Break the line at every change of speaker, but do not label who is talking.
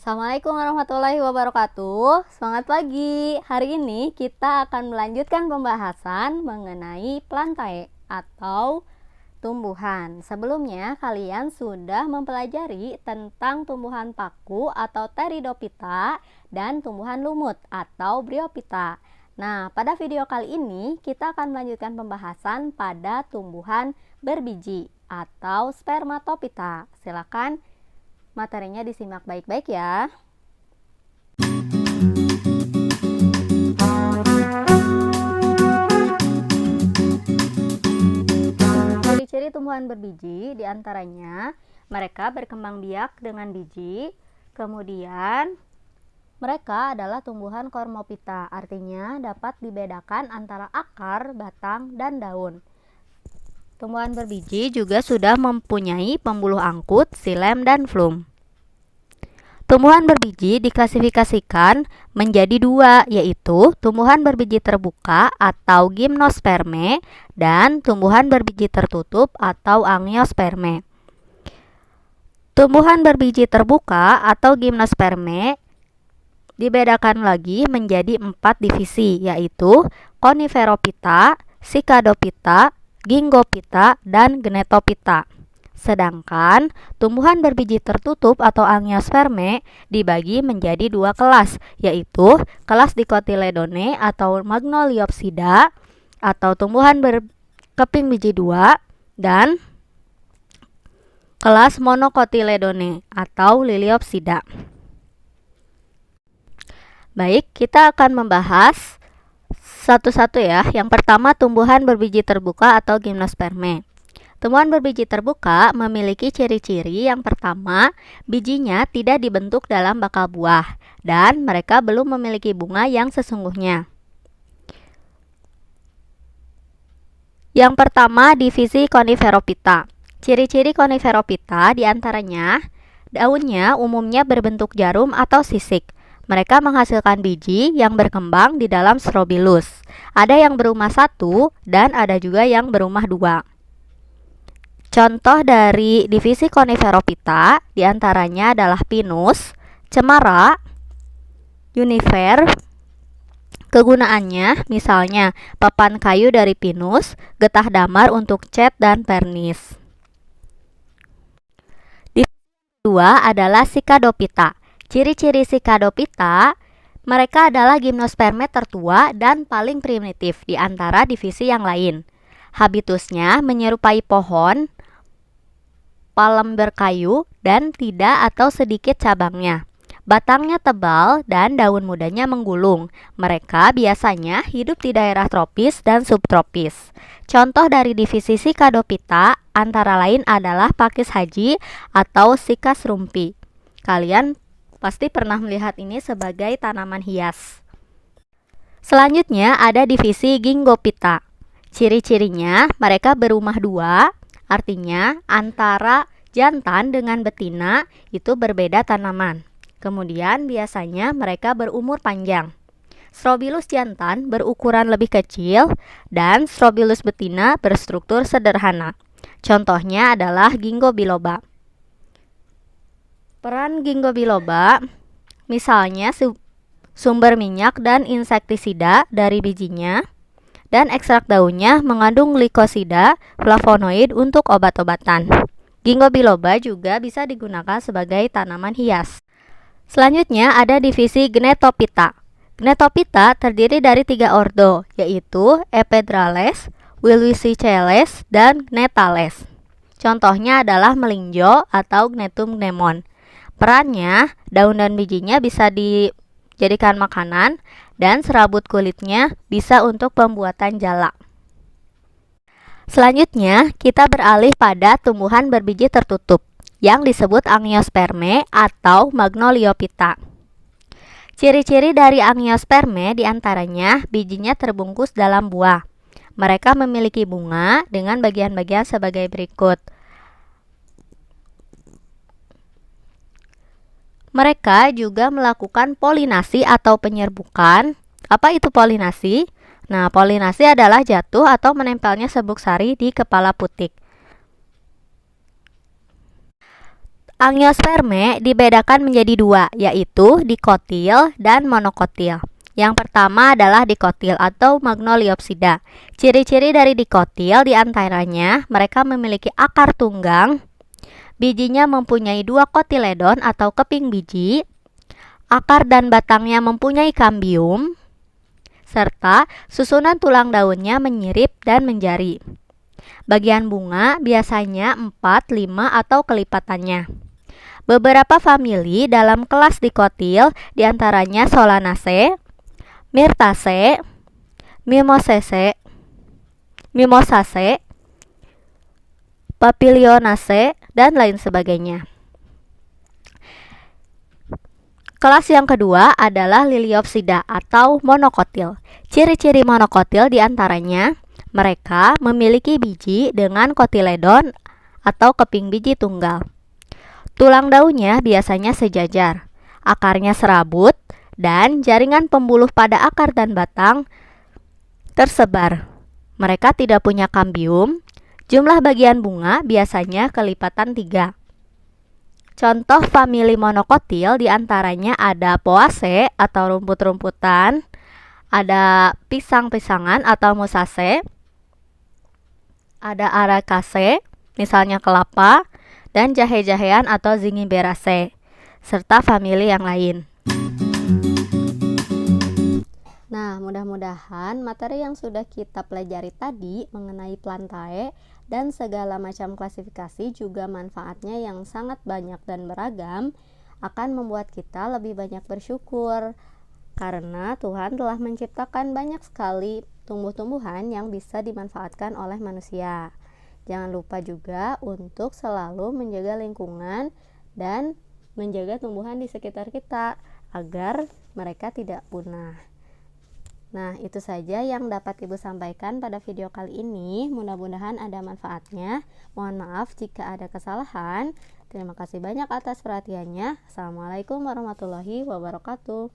Assalamualaikum warahmatullahi wabarakatuh. Semangat pagi. Hari ini kita akan melanjutkan pembahasan mengenai plantae atau tumbuhan. Sebelumnya kalian sudah mempelajari tentang tumbuhan paku atau Pteridophyta dan tumbuhan lumut atau Bryophyta. Nah, pada video kali ini kita akan melanjutkan pembahasan pada tumbuhan berbiji atau Spermatophyta. Silakan materinya disimak baik-baik ya. Ciri-ciri tumbuhan berbiji diantaranya mereka berkembang biak dengan biji, kemudian mereka adalah tumbuhan Cormophyta, artinya dapat dibedakan antara akar, batang, dan daun. Tumbuhan berbiji juga sudah mempunyai pembuluh angkut, xilem, dan flum. Tumbuhan berbiji diklasifikasikan menjadi dua, yaitu tumbuhan berbiji terbuka atau gimnosperme dan tumbuhan berbiji tertutup atau angiosperme. Tumbuhan berbiji terbuka atau gimnosperme dibedakan lagi menjadi 4 divisi, yaitu Coniferophyta, Cicadophyta, Gingophyta, dan Gnetophyta. Sedangkan tumbuhan berbiji tertutup atau angiosperme dibagi menjadi 2 kelas, yaitu kelas Dicotyledone atau Magnoliopsida atau tumbuhan berkeping biji 2 dan kelas Monocotyledone atau Liliopsida. Baik, kita akan membahas satu-satu ya. Yang pertama, tumbuhan berbiji terbuka atau gimnosperme. Tumbuhan berbiji terbuka memiliki ciri-ciri yang pertama, bijinya tidak dibentuk dalam bakal buah dan mereka belum memiliki bunga yang sesungguhnya. Yang pertama, divisi Coniferophyta. Ciri-ciri Coniferophyta diantaranya daunnya umumnya berbentuk jarum atau sisik. Mereka menghasilkan biji yang berkembang di dalam strobilus. Ada yang berumah 1 dan ada juga yang berumah 2. Contoh dari divisi Coniferophyta diantaranya adalah pinus, cemara, juniper. Kegunaannya misalnya papan kayu dari pinus, getah damar untuk cat dan vernis. Divisi kedua adalah Cicadophyta. Ciri-ciri Cicadophyta, mereka adalah gimnosperme tertua dan paling primitif di antara divisi yang lain. Habitusnya menyerupai pohon, palem berkayu, dan tidak atau sedikit cabangnya. Batangnya tebal dan daun mudanya menggulung. Mereka biasanya hidup di daerah tropis dan subtropis. Contoh dari divisi Cicadophyta antara lain adalah pakis haji atau Cycas rumpi. Kalian pasti pernah melihat ini sebagai tanaman hias. Selanjutnya ada divisi Gingophyta. Ciri-cirinya mereka berumah 2, artinya antara jantan dengan betina itu berbeda tanaman. Kemudian biasanya mereka berumur panjang. Strobilus jantan berukuran lebih kecil dan Strobilus betina berstruktur sederhana. Contohnya adalah Ginkgo biloba. Peran Ginkgo biloba misalnya sumber minyak dan insektisida dari bijinya, dan ekstrak daunnya mengandung glikosida, flavonoid untuk obat-obatan. Ginkgo biloba juga bisa digunakan sebagai tanaman hias. Selanjutnya ada divisi Gnetophyta. Gnetophyta terdiri dari 3 ordo, yaitu Epedrales, Wilwicicales, dan Gnetales. Contohnya adalah melinjo atau Gnetum gnemon. Perannya, daun dan bijinya bisa dijadikan makanan dan serabut kulitnya bisa untuk pembuatan jala. Selanjutnya, kita beralih pada tumbuhan berbiji tertutup yang disebut angiosperme atau Magnoliophyta. Ciri-ciri dari angiosperme diantaranya bijinya terbungkus dalam buah. Mereka memiliki bunga dengan bagian-bagian sebagai berikut. Mereka juga melakukan polinasi atau penyerbukan. Apa itu polinasi? Nah, polinasi adalah jatuh atau menempelnya serbuk sari di kepala putik. Angiospermae dibedakan menjadi dua, yaitu dikotil dan monokotil. Yang pertama adalah dikotil atau Magnoliopsida. Ciri-ciri dari dikotil diantaranya mereka memiliki akar tunggang, bijinya mempunyai 2 kotiledon atau keping biji, akar dan batangnya mempunyai kambium, serta susunan tulang daunnya menyirip dan menjari. Bagian bunga biasanya 4, 5, atau kelipatannya. Beberapa famili dalam kelas dikotil diantaranya Solanaceae, Myrtaceae, Mimosaceae, Papilionaceae, dan lain sebagainya. Kelas yang kedua adalah Liliopsida atau monokotil. Ciri-ciri monokotil diantaranya mereka memiliki biji dengan kotiledon atau keping biji tunggal. Tulang daunnya biasanya sejajar, akarnya serabut, dan jaringan pembuluh pada akar dan batang tersebar. Mereka tidak punya kambium. Jumlah bagian bunga biasanya kelipatan 3. Contoh famili monokotil diantaranya ada Poaceae atau rumput-rumputan, ada pisang-pisangan atau Musaceae, ada Aracaceae, misalnya kelapa, dan jahe-jahean atau Zingiberaceae, serta famili yang lain. Nah, mudah-mudahan materi yang sudah kita pelajari tadi mengenai Plantae dan segala macam klasifikasi juga manfaatnya yang sangat banyak dan beragam akan membuat kita lebih banyak bersyukur karena Tuhan telah menciptakan banyak sekali tumbuh-tumbuhan yang bisa dimanfaatkan oleh manusia. Jangan lupa juga untuk selalu menjaga lingkungan dan menjaga tumbuhan di sekitar kita agar mereka tidak punah. Nah, itu saja yang dapat Ibu sampaikan pada video kali ini. Mudah-mudahan ada manfaatnya. Mohon maaf jika ada kesalahan. Terima kasih banyak atas perhatiannya. Assalamualaikum warahmatullahi wabarakatuh.